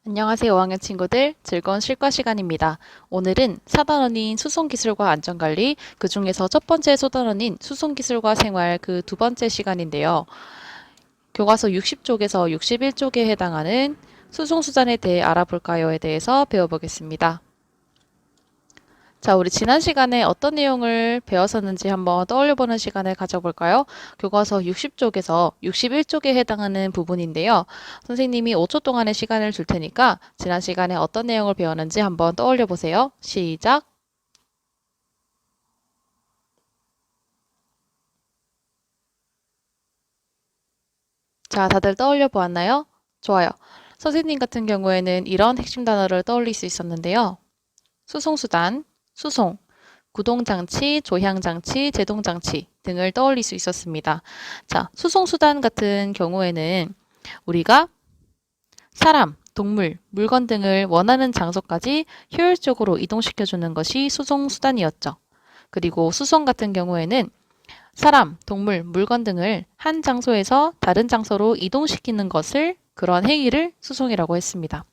안녕하세요, 5학년 친구들. 즐거운 실과 시간입니다. 오늘은 4단원인 수송기술과 안전관리, 그 중에서 첫 번째 소단원인 수송기술과 생활 그 두 번째 시간인데요. 교과서 60쪽에서 61쪽에 해당하는 수송수단에 대해 알아볼까요에 대해서 배워보겠습니다. 자, 우리 지난 시간에 어떤 내용을 배웠었는지 한번 떠올려보는 시간을 가져볼까요? 교과서 60쪽에서 61쪽에 해당하는 부분인데요. 선생님이 5초 동안의 시간을 줄 테니까 지난 시간에 어떤 내용을 배웠는지 한번 떠올려보세요. 시작! 자, 다들 떠올려 보았나요? 좋아요. 선생님 같은 경우에는 이런 핵심 단어를 떠올릴 수 있었는데요. 수송수단, 수송, 구동장치, 조향장치, 제동장치 등을 떠올릴 수 있었습니다. 자, 수송수단 같은 경우에는 우리가 사람, 동물, 물건 등을 원하는 장소까지 효율적으로 이동시켜주는 것이 수송수단이었죠. 그리고 수송 같은 경우에는 사람, 동물, 물건 등을 한 장소에서 다른 장소로 이동시키는 것을 그런 행위를 수송이라고 했습니다.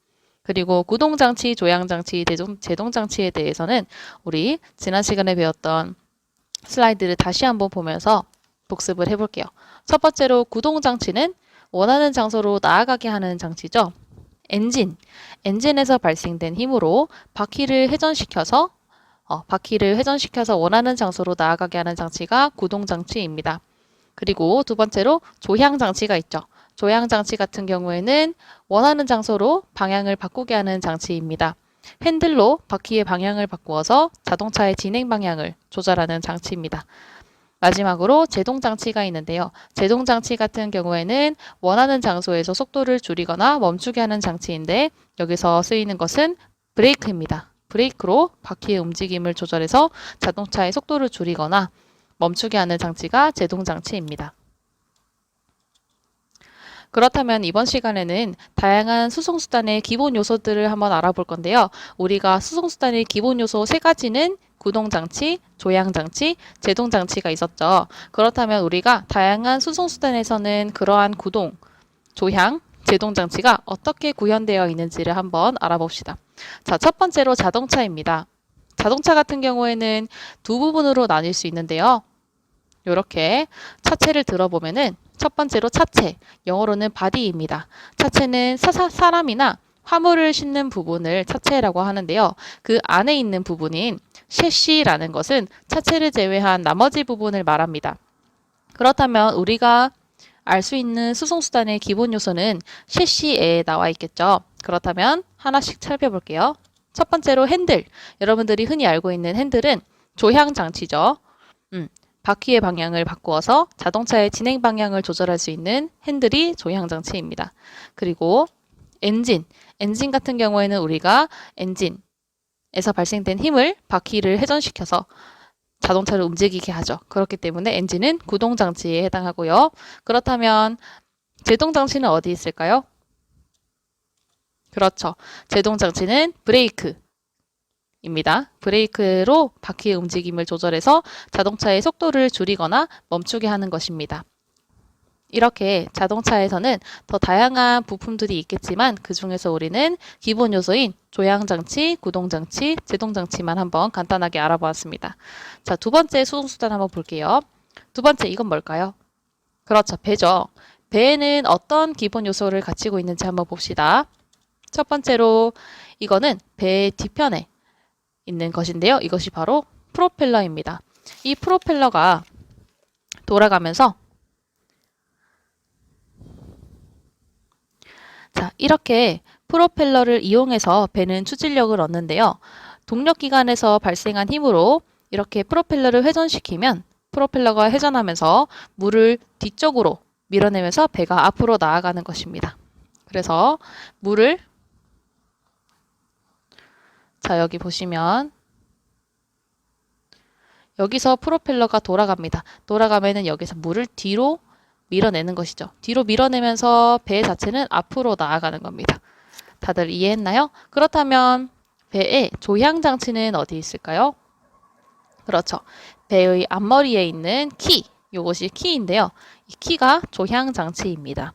그리고 구동장치, 조향장치, 제동장치에 대해서는 우리 지난 시간에 배웠던 슬라이드를 다시 한번 보면서 복습을 해볼게요. 첫 번째로 구동장치는 원하는 장소로 나아가게 하는 장치죠. 엔진에서 발생된 힘으로 바퀴를 회전시켜서 원하는 장소로 나아가게 하는 장치가 구동장치입니다. 그리고 두 번째로 조향장치가 있죠. 조향장치 같은 경우에는 원하는 장소로 방향을 바꾸게 하는 장치입니다. 핸들로 바퀴의 방향을 바꾸어서 자동차의 진행 방향을 조절하는 장치입니다. 마지막으로 제동장치가 있는데요. 제동장치 같은 경우에는 원하는 장소에서 속도를 줄이거나 멈추게 하는 장치인데 여기서 쓰이는 것은 브레이크입니다. 브레이크로 바퀴의 움직임을 조절해서 자동차의 속도를 줄이거나 멈추게 하는 장치가 제동장치입니다. 그렇다면 이번 시간에는 다양한 수송수단의 기본 요소들을 한번 알아볼 건데요. 우리가 수송수단의 기본 요소 세 가지는 구동장치, 조향장치, 제동장치가 있었죠. 그렇다면 우리가 다양한 수송수단에서는 그러한 구동, 조향, 제동장치가 어떻게 구현되어 있는지를 한번 알아봅시다. 자, 첫 번째로 자동차입니다. 자동차 같은 경우에는 두 부분으로 나뉠 수 있는데요. 이렇게 차체를 들어보면은 첫 번째로 차체, 영어로는 body입니다. 차체는 사람이나 화물을 싣는 부분을 차체라고 하는데요. 그 안에 있는 부분인 셰시라는 것은 차체를 제외한 나머지 부분을 말합니다. 그렇다면 우리가 알 수 있는 수송수단의 기본 요소는 셰시에 나와 있겠죠. 그렇다면 하나씩 살펴볼게요. 첫 번째로 핸들. 여러분들이 흔히 알고 있는 핸들은 조향 장치죠. 바퀴의 방향을 바꾸어서 자동차의 진행 방향을 조절할 수 있는 핸들이 조향 장치입니다. 그리고 엔진 같은 경우에는 우리가 엔진에서 발생된 힘을 바퀴를 회전시켜서 자동차를 움직이게 하죠. 그렇기 때문에 엔진은 구동장치에 해당하고요. 그렇다면 제동장치는 어디 있을까요? 그렇죠. 제동장치는 브레이크입니다. 브레이크로 바퀴의 움직임을 조절해서 자동차의 속도를 줄이거나 멈추게 하는 것입니다. 이렇게 자동차에서는 더 다양한 부품들이 있겠지만 그 중에서 우리는 기본 요소인 조향장치, 구동장치, 제동장치만 한번 간단하게 알아보았습니다. 자, 두 번째 수송수단 한번 볼게요. 두 번째, 이건 뭘까요? 그렇죠, 배죠. 배에는 어떤 기본 요소를 갖추고 있는지 한번 봅시다. 첫 번째로 이거는 배의 뒤편에 있는 것인데요. 이것이 바로 프로펠러입니다. 이 프로펠러가 돌아가면서 자, 이렇게 프로펠러를 이용해서 배는 추진력을 얻는데요. 동력기관에서 발생한 힘으로 이렇게 프로펠러를 회전시키면 프로펠러가 회전하면서 물을 뒤쪽으로 밀어내면서 배가 앞으로 나아가는 것입니다. 그래서 물을 자, 여기 보시면 여기서 프로펠러가 돌아갑니다. 돌아가면은 여기서 물을 뒤로 밀어내는 것이죠. 뒤로 밀어내면서 배 자체는 앞으로 나아가는 겁니다. 다들 이해했나요? 그렇다면 배의 조향 장치는 어디 있을까요? 그렇죠. 배의 앞머리에 있는 키, 이것이 키인데요. 이 키가 조향 장치입니다.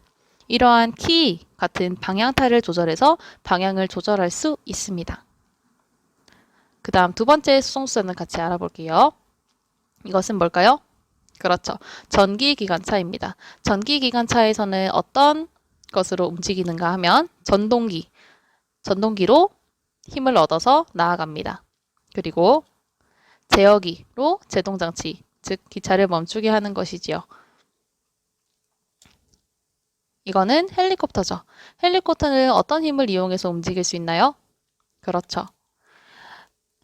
이러한 키 같은 방향타를 조절해서 방향을 조절할 수 있습니다. 그 다음 두 번째 수송수단을 같이 알아볼게요. 이것은 뭘까요? 그렇죠. 전기기관차입니다. 전기기관차에서는 어떤 것으로 움직이는가 하면 전동기로 힘을 얻어서 나아갑니다. 그리고 제어기로 제동장치, 즉 기차를 멈추게 하는 것이지요. 이거는 헬리콥터죠. 헬리콥터는 어떤 힘을 이용해서 움직일 수 있나요? 그렇죠.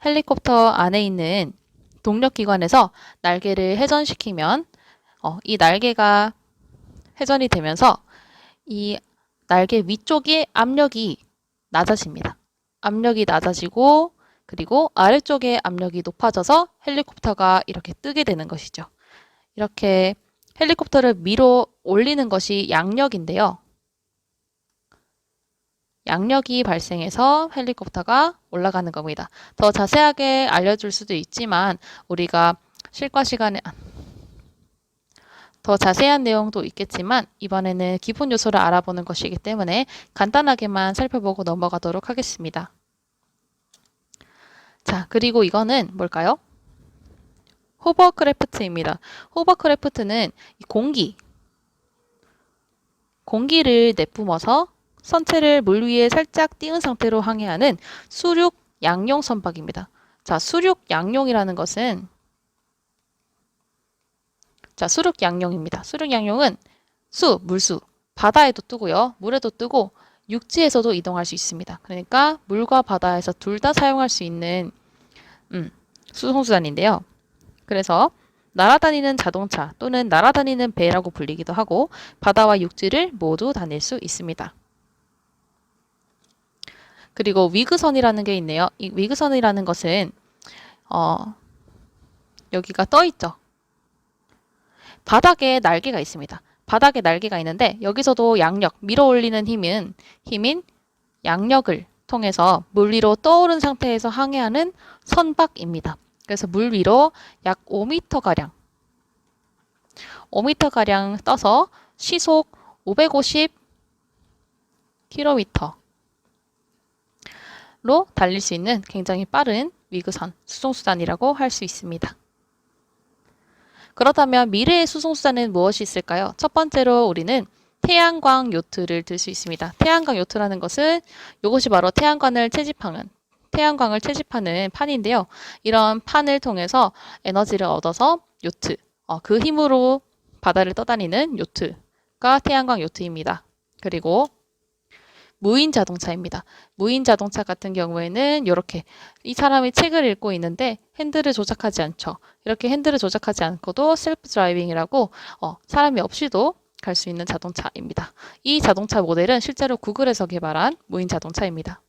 헬리콥터 안에 있는 동력기관에서 날개를 회전시키면 이 날개가 회전이 되면서 이 날개 위쪽의 압력이 낮아집니다. 압력이 낮아지고 그리고 아래쪽의 압력이 높아져서 헬리콥터가 이렇게 뜨게 되는 것이죠. 이렇게 헬리콥터를 밀어 올리는 것이 양력인데요. 양력이 발생해서 헬리콥터가 올라가는 겁니다. 더 자세하게 알려줄 수도 있지만 우리가 실과 시간에 더 자세한 내용도 있겠지만 이번에는 기본 요소를 알아보는 것이기 때문에 간단하게만 살펴보고 넘어가도록 하겠습니다. 자, 그리고 이거는 뭘까요? 호버크래프트입니다. 호버크래프트는 공기를 내뿜어서 선체를 물 위에 살짝 띄운 상태로 항해하는 수륙 양용 선박입니다. 자, 수륙 양용이라는 것은 수륙 양용입니다. 수륙 양용은 물수, 바다에도 뜨고요. 물에도 뜨고 육지에서도 이동할 수 있습니다. 그러니까 물과 바다에서 둘 다 사용할 수 있는 수송수단인데요. 그래서 날아다니는 자동차 또는 날아다니는 배라고 불리기도 하고 바다와 육지를 모두 다닐 수 있습니다. 그리고 위그선이라는 게 있네요. 이 위그선이라는 것은 여기가 떠 있죠. 바닥에 날개가 있습니다. 바닥에 날개가 있는데 여기서도 양력, 밀어 올리는 힘인 양력을 통해서 물 위로 떠오른 상태에서 항해하는 선박입니다. 그래서 물 위로 약 5m가량 떠서 시속 550km로 달릴 수 있는 굉장히 빠른 위그선 수송수단이라고 할 수 있습니다. 그렇다면 미래의 수송수단은 무엇이 있을까요? 첫 번째로 우리는 태양광 요트를 들 수 있습니다. 태양광 요트라는 것은 이것이 바로 태양광을 채집하는 판인데요. 이런 판을 통해서 에너지를 얻어서 요트, 그 힘으로 바다를 떠다니는 요트가 태양광 요트입니다. 그리고 무인 자동차입니다. 무인 자동차 같은 경우에는 이렇게 이 사람이 책을 읽고 있는데 핸들을 조작하지 않죠. 이렇게 핸들을 조작하지 않고도 셀프 드라이빙이라고 사람이 없이도 갈 수 있는 자동차입니다. 이 자동차 모델은 실제로 구글에서 개발한 무인 자동차입니다.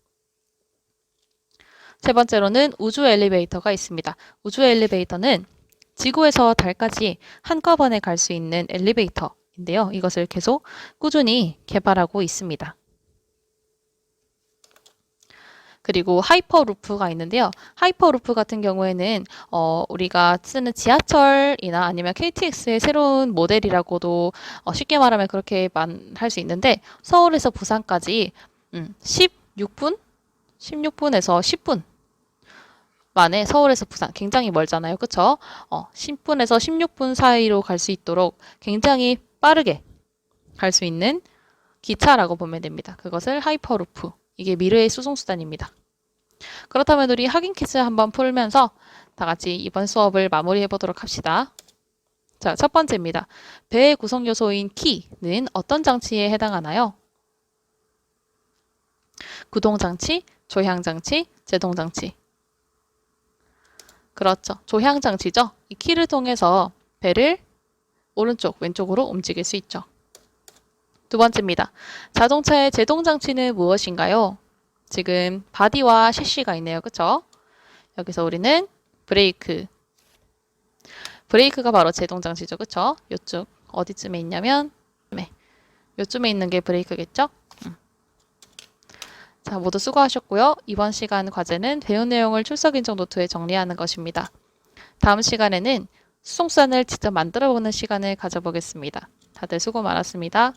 세 번째로는 우주 엘리베이터가 있습니다. 우주 엘리베이터는 지구에서 달까지 한꺼번에 갈 수 있는 엘리베이터인데요. 이것을 계속 꾸준히 개발하고 있습니다. 그리고 하이퍼루프가 있는데요. 하이퍼루프 같은 경우에는 우리가 쓰는 지하철이나 아니면 KTX의 새로운 모델이라고도 쉽게 말하면 그렇게 할 수 있는데 서울에서 부산까지 16분에서 10분 만에 서울에서 부산 굉장히 멀잖아요. 그쵸? 10분에서 16분 사이로 갈 수 있도록 굉장히 빠르게 갈 수 있는 기차라고 보면 됩니다. 그것을 하이퍼루프. 이게 미래의 수송수단입니다. 그렇다면 우리 확인 퀴즈 한번 풀면서 다 같이 이번 수업을 마무리해 보도록 합시다. 자, 첫 번째입니다. 배의 구성 요소인 키는 어떤 장치에 해당하나요? 구동장치, 조향장치, 제동장치. 그렇죠. 조향장치죠. 이 키를 통해서 배를 오른쪽, 왼쪽으로 움직일 수 있죠. 두 번째입니다. 자동차의 제동장치는 무엇인가요? 지금 바디와 셰시가 있네요. 그쵸? 여기서 우리는 브레이크가 바로 제동장치죠. 그쵸? 요쪽 어디쯤에 있냐면 요쯤에 있는 게 브레이크겠죠? 자, 모두 수고하셨고요. 이번 시간 과제는 배운 내용을 출석 인정 노트에 정리하는 것입니다. 다음 시간에는 수송수단을 직접 만들어보는 시간을 가져보겠습니다. 다들 수고 많았습니다.